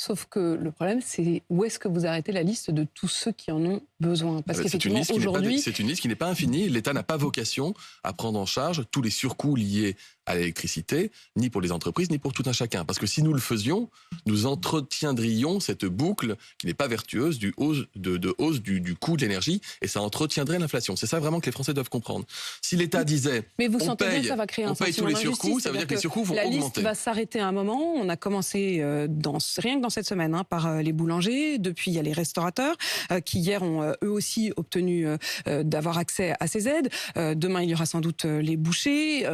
Sauf que le problème, c'est où est-ce que vous arrêtez la liste de tous ceux qui en ont besoin? Parce C'est une qu'effectivement, liste qui n'est pas, aujourd'hui, c'est une liste qui n'est pas infinie. L'État n'a pas vocation à prendre en charge tous les surcoûts liés à l'électricité, ni pour les entreprises, ni pour tout un chacun. Parce que si nous le faisions, nous entretiendrions cette boucle qui n'est pas vertueuse de hausse du coût de l'énergie, et ça entretiendrait l'inflation. C'est ça vraiment que les Français doivent comprendre. Si l'État disait, mais vous on sentez bien paye, que ça va créer un on paye tous sentiment les d'injustice, surcoûts, ça veut dire que les surcoûts vont la augmenter. liste va s'arrêter à un moment. On a commencé rien que dans cette semaine par les boulangers. Depuis, il y a les restaurateurs qui hier ont eux aussi obtenu d'avoir accès à ces aides. Demain, il y aura sans doute les bouchers.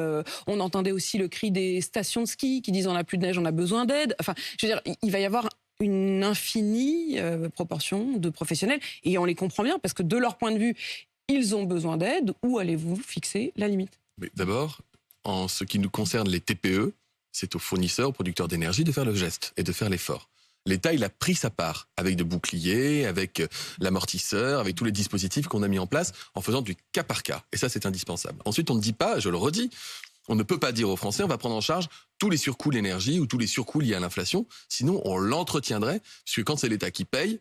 On entendait aussi le cri des stations de ski qui disent on n'a plus de neige, on a besoin d'aide. Enfin, je veux dire, il va y avoir une infinie proportion de professionnels et on les comprend bien parce que de leur point de vue, ils ont besoin d'aide. Où allez-vous fixer la limite? D'abord, en ce qui nous concerne les TPE, c'est aux fournisseurs, aux producteurs d'énergie de faire le geste et de faire l'effort. L'État, il a pris sa part avec de boucliers, avec l'amortisseur, avec tous les dispositifs qu'on a mis en place en faisant du cas par cas. Et ça, c'est indispensable. Ensuite, on ne dit pas, je le redis, on ne peut pas dire aux Français, on va prendre en charge tous les surcoûts de l'énergie ou tous les surcoûts liés à l'inflation. Sinon, on l'entretiendrait, puisque quand c'est l'État qui paye,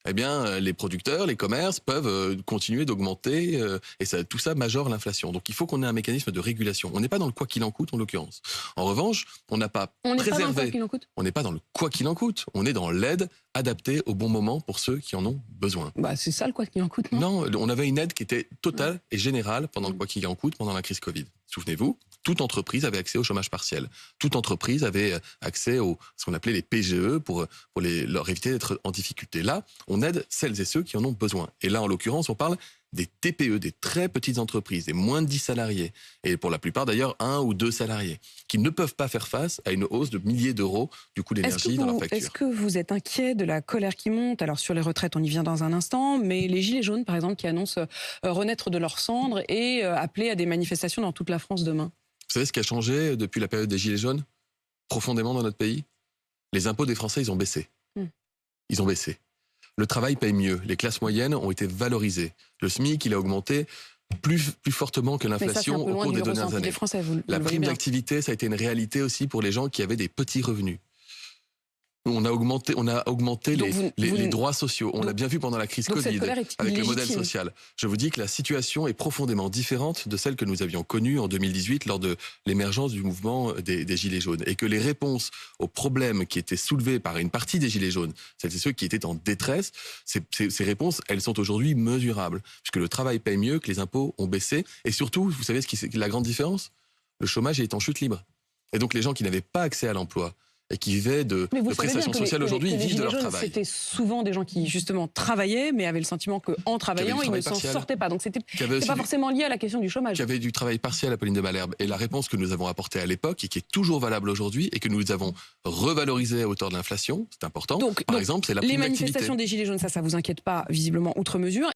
eh bien, les producteurs, les commerces peuvent continuer d'augmenter et ça, tout ça majore l'inflation. Donc, il faut qu'on ait un mécanisme de régulation. On n'est pas dans le quoi qu'il en coûte, en l'occurrence. En revanche, on n'a pas préservé. On n'est pas dans le quoi qu'il en coûte. On est dans l'aide adaptée au bon moment pour ceux qui en ont besoin. Bah, c'est ça le quoi qu'il en coûte, non? Non, on avait une aide qui était totale et générale pendant le quoi qu'il en coûte, pendant la crise Covid. Souvenez-vous, toute entreprise avait accès au chômage partiel. Toute entreprise avait accès au ce qu'on appelait les PGE pour leur éviter d'être en difficulté. Là, on aide celles et ceux qui en ont besoin. Et là, en l'occurrence, on parle des TPE, des très petites entreprises, des moins de 10 salariés, et pour la plupart d'ailleurs 1 ou 2 salariés, qui ne peuvent pas faire face à une hausse de milliers d'euros du coût de l'énergie dans leur facture. Est-ce que vous êtes inquiet de la colère qui monte? Alors sur les retraites, on y vient dans un instant, mais les Gilets jaunes, par exemple, qui annoncent renaître de leurs cendres et appeler à des manifestations dans toute la France demain. Vous savez ce qui a changé depuis la période des Gilets jaunes, profondément dans notre pays? Les impôts des Français, ils ont baissé. Ils ont baissé. Le travail paye mieux. Les classes moyennes ont été valorisées. Le SMIC, il a augmenté plus fortement que l'inflation au cours des dernières années. La prime d'activité, ça a été une réalité aussi pour les gens qui avaient des petits revenus. On a augmenté les droits sociaux. On l'a bien vu pendant la crise Covid avec le modèle social. Je vous dis que la situation est profondément différente de celle que nous avions connue en 2018 lors de l'émergence du mouvement des Gilets jaunes. Et que les réponses aux problèmes qui étaient soulevés par une partie des Gilets jaunes, celles et ceux qui étaient en détresse, ces réponses, elles sont aujourd'hui mesurables. Puisque le travail paye mieux, que les impôts ont baissé. Et surtout, vous savez ce qui est la grande différence? Le chômage est en chute libre. Et donc les gens qui n'avaient pas accès à l'emploi, et qui vivaient de prestations sociales aujourd'hui, ils vivent de leur travail. C'était souvent des gens qui, justement, travaillaient, mais avaient le sentiment qu'en travaillant, ils ne s'en sortaient pas. Donc, c'était pas forcément lié à la question du chômage. Qui avait du travail partiel, Apolline de Malherbe. Et la réponse que nous avons apportée à l'époque, et qui est toujours valable aujourd'hui, et que nous avons revalorisée à hauteur de l'inflation, c'est important. Par exemple, c'est la prime d'activité. Les manifestations des Gilets jaunes, ça vous inquiète pas, visiblement, outre mesure.